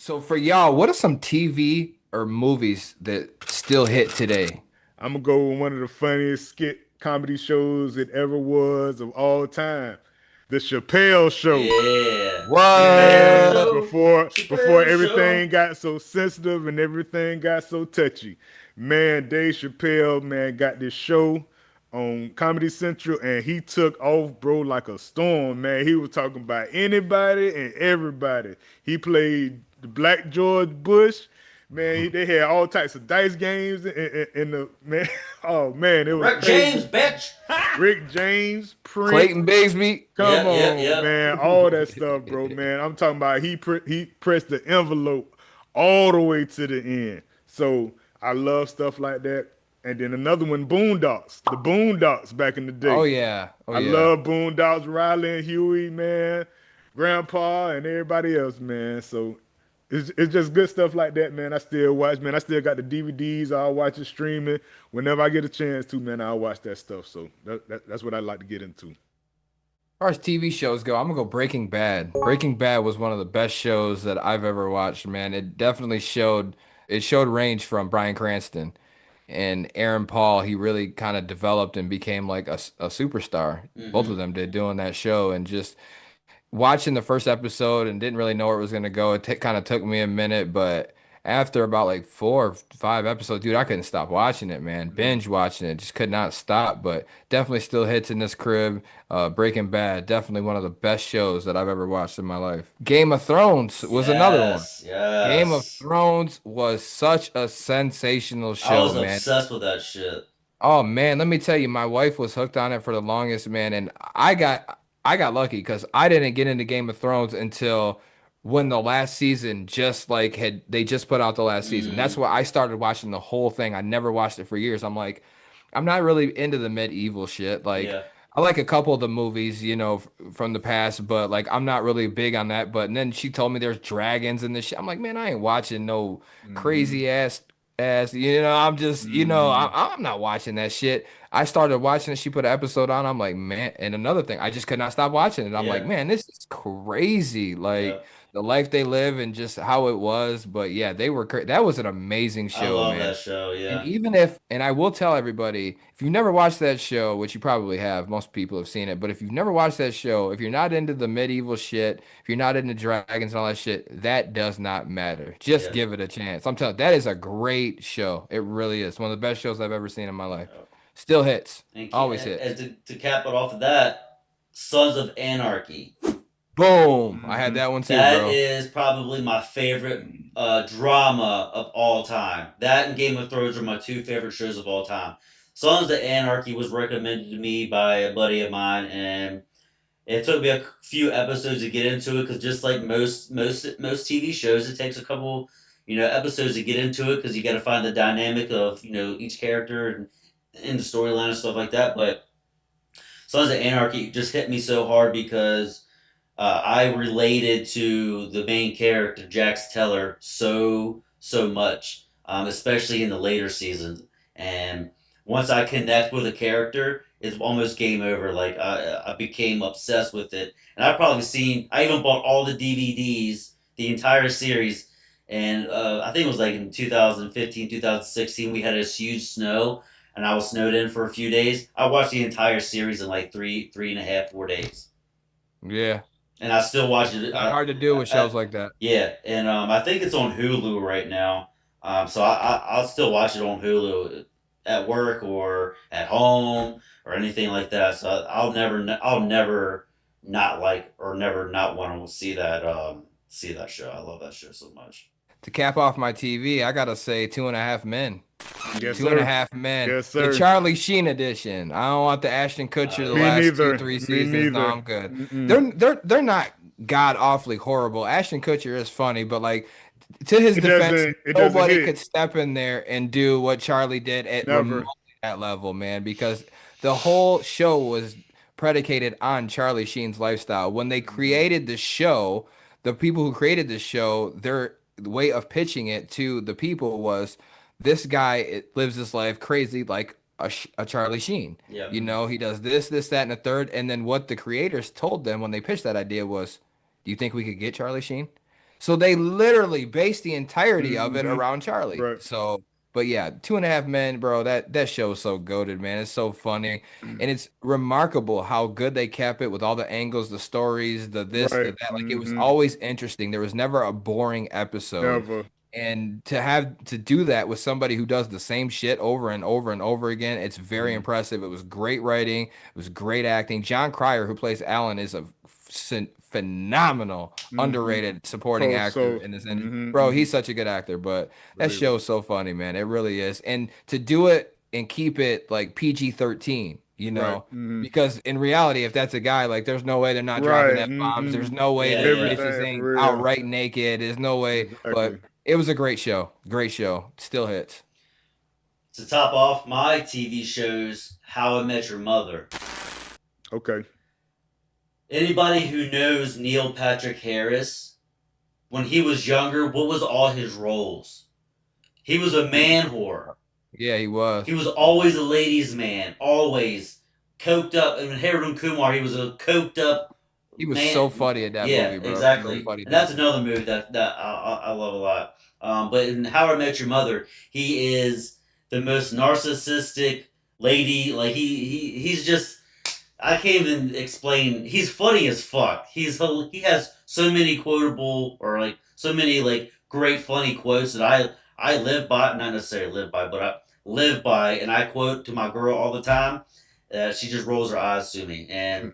So for y'all, what are some TV or movies that still hit today? I'm gonna go with one of the funniest skit comedy shows it ever was of all time, The Chappelle Show. Yeah. Chappelle Man, What? Show. before Chappelle Show. everything got so sensitive and everything got so touchy, man, Dave Chappelle, man, got this show on Comedy Central and he took off, bro, like a storm, man. He was talking about anybody and everybody. He played the Black George Bush. Man, they had all types of dice games in the man. Oh man, it was Rick crazy. James, bitch. Rick James, Prince. Clayton Bigsby? Come Yep, yep, on, yep. man, all that stuff, bro, man. I'm talking about he pressed the envelope all the way to the end. So I love stuff like that. And then another one, Boondocks, the Boondocks back in the Oh day. yeah. Oh I yeah. love Boondocks, Riley and Huey, man, Grandpa and everybody else, man. So it's just good stuff like that, man. I still watch, man. I still got the DVDs. I'll watch it streaming whenever I get a chance to, man. I'll watch that stuff. So that's what I like to get into. far as TV shows go, I'm gonna go Breaking Bad. Breaking Bad was one of the best shows that I've ever watched, man. It showed range from Bryan Cranston and Aaron Paul. He really kind of developed and became like a superstar. Both of Hmm. them did doing that show, and just watching the first episode and didn't really know where it was gonna go. It kind of took me a minute, but after about like 4 or 5 episodes, dude, I couldn't stop watching it, man. Binge watching it, just could not stop. But definitely still hits in this crib. Breaking Bad, definitely one of the best shows that I've ever watched in my life. Game of Thrones was another one. Yes, Game of yes. Thrones was such a sensational I show, was man. obsessed with that shit. Oh man, let me tell you, my wife was hooked on it for the longest, man, and I got lucky because I didn't get into Game of Thrones until when the last season just like had they just put out the last season. That's Mm, why I started watching the whole thing. I never watched it for years. I'm like, I'm not really into the medieval shit. Like, yeah. I like a couple of the movies, from the past, but like I'm not really big on that. But and then she told me there's dragons in this shit. I'm like, man, I ain't watching no Hmm. crazy ass. I'm just, Hmm. I'm not watching that shit. I started watching it. She put an episode on. I'm like, man. And another thing, I just could not stop watching it. I'm like, Yeah. man, this is crazy. Yeah. Like the life they live and just how it was. But yeah, that was an amazing I show, love man. that show. And Yeah. and I will tell everybody, if you've never watched that show, which you probably have, most people have seen it, but if you've never watched that show, if you're not into the medieval shit, if you're not into dragons and all that shit, that does not matter. Just Yeah. give it a chance. I'm telling you, that is a great show. It really is. One of the best shows I've ever seen in my life. Oh. Still hits. Always And hits. to cap it off of that, Sons of Anarchy. Boom. I had Hmm. that one too, That bro. is probably my favorite drama of all time. That and Game of Thrones are my two favorite shows of all time. Sons of Anarchy was recommended to me by a buddy of mine, and it took me a few episodes to get into it because just like most TV shows, it takes a couple episodes to get into it because you got to find the dynamic of each character and in the storyline and stuff like that. But Sons of Anarchy just hit me so hard because I related to the main character Jax Teller so much, especially in the later seasons. And once I connect with a character, it's almost game over. Like I became obsessed with it, and I've probably seen. I even bought all the DVDs, the entire series. And I think it was like in 2015, 2016, we had this huge snow, and I was snowed in for a few days. I watched the entire series in like three and a half, 4 days, Yeah. and I still watch it. Not hard to do with shows like that. Yeah, and I think it's on Hulu right now. So I'll still watch it on Hulu at work or at home or anything like that. So I'll never not like or never not want to see that show. I love that show so much. To cap off my TV, I gotta say Two and a Half Men. Yes, Mm. Two and a sir. Half Men. Yes, The sir. Charlie Sheen edition. I don't want the Ashton Kutcher the Me Yeah. last two, neither. three Me seasons. No, neither. I'm good. Mm-mm. They're not god awfully horrible. Ashton Kutcher is funny, but like to his It defense, doesn't. It doesn't nobody hit. could step in there and do what Charlie did at remotely Never. that level, man, because the whole show was predicated on Charlie Sheen's lifestyle. When they Hmm. created the show, the people who created the show, their way of pitching it to the people was this guy lives his life crazy like a Charlie Sheen. Yep. He does this, that, and the third. And then what the creators told them when they pitched that idea was, do you think we could get Charlie Sheen? So they literally based the entirety of it Mm-hmm. around Charlie. Right. So, but yeah, Two and a Half Men, bro, that show is so goated, man. It's so funny. And it's remarkable how good they kept it with all the angles, the stories, the this, the Right. that. Like it was Mm-hmm. always interesting. There was never a boring episode. Never. And to have to do that with somebody who does the same shit over and over and over again, it's very Mm-hmm. impressive. It was great writing. It was great acting. John Cryer, who plays Alan, is a phenomenal, Mm-hmm. underrated supporting Oh, actor so. in this industry. Mm-hmm. Bro, Mm-hmm. he's such a good actor, but that Really. show is so funny, man. It really is. And to do it and keep it like PG-13, Right. Mm-hmm. because in reality, if that's a guy, like there's no way they're not dropping Right. F-bombs. There's Mm-hmm. no way Yeah, that yeah. bitches Everything ain't for real. outright naked. There's no way. Exactly. But it was a great show. Great show. Still hits. To top off my TV shows, How I Met Your Mother. Okay. Anybody who knows Neil Patrick Harris, when he was younger, what was all his roles? He was a man whore. Yeah, he He was. was always a ladies' man, always coked up. And Harold Kumar, he was a coked up He was so man. funny at that Yeah, movie, bro. So exactly. funny, And that's dude. another movie that I love a lot. But in How I Met Your Mother, he is the most narcissistic lady. Like he's just I can't even explain. He's funny as fuck. He has so many quotable or like so many like great funny quotes that I live by. Not necessarily live by, but I live by, and I quote to my girl all the time. She just rolls her eyes to me, and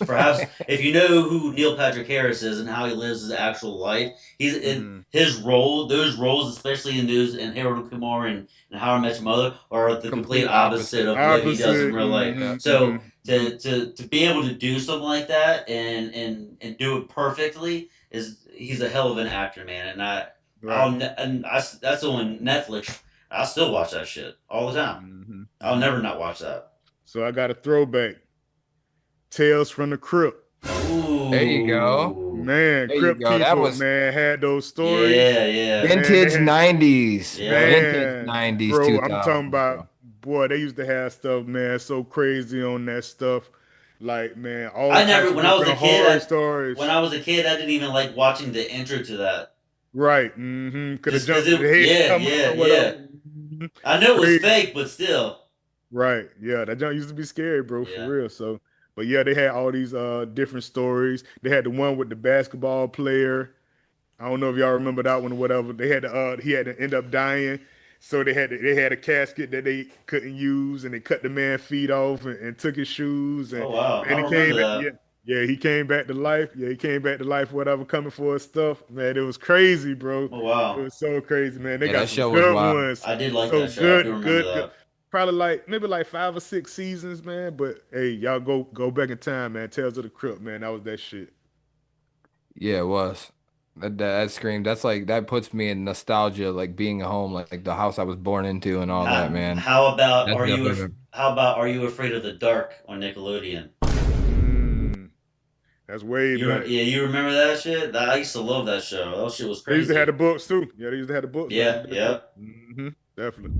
perhaps if you know who Neil Patrick Harris is and how he lives his actual life, he's in Mm-hmm. his role. Those roles, especially in those in Harold Kumar and How I Met Your Mother, are the complete Complete opposite opposite. of what he does in Opposite. real life. Mm-hmm. Yeah. So Mm-hmm. to be able to do something like that and do it perfectly is he's a hell of an actor, man. And Right. that's on Netflix. I still watch that shit all the time. Mm-hmm. I'll Mm-hmm. never not watch that. So I got a throwback. Tales from the Crypt. There you go. Ooh. Man, There you Crypt go. That Keeper, was man, had those stories. Yeah, yeah, Man, they vintage had 90s. yeah. Vintage man, 90s, bro. I'm talking 2000s, about bro. boy, they used to have stuff, man, so crazy on that stuff. Like, man, all I types never of when I was a different kid. horror stories. I didn't even like watching the intro to that. Right. Mm-hmm. Could have Just because jumped to the it, head yeah, coming yeah, or whatever. yeah. Mhm. I know it was Crazy. fake, but still, Right. Yeah, that junk used to be scary, bro, for yeah. real. So, but yeah, they had all these different stories. They had the one with the basketball player. I don't know if y'all remember that one or whatever. They had he had to end up dying, so they had a casket that they couldn't use, and they cut the man's feet off and took his shoes, and Oh wow, I man, he don't remember came back. Yeah, that. yeah, he came back to life. Yeah, he came back to life. Whatever, coming for his stuff, man. It was crazy, bro. Oh It wow, was so crazy, man. They Yeah, got that some show was good wild. ones. I did like So that show. I do good, remember good, good. that. Probably like maybe like 5 or 6 seasons, man. But hey, y'all go back in time, man. Tales of the Crypt, man. That was that shit. Yeah, it was. That screamed. That's like that puts me in nostalgia, like being at home, like the house I was born into and all that, man. That's definitely Are you afraid of the dark on Nickelodeon? Mm, that's way back. You remember that shit? I used to love that show. That shit was They used to have the crazy. books too. Yeah, they used to have the books back in Yeah, the day too. yeah. Definitely.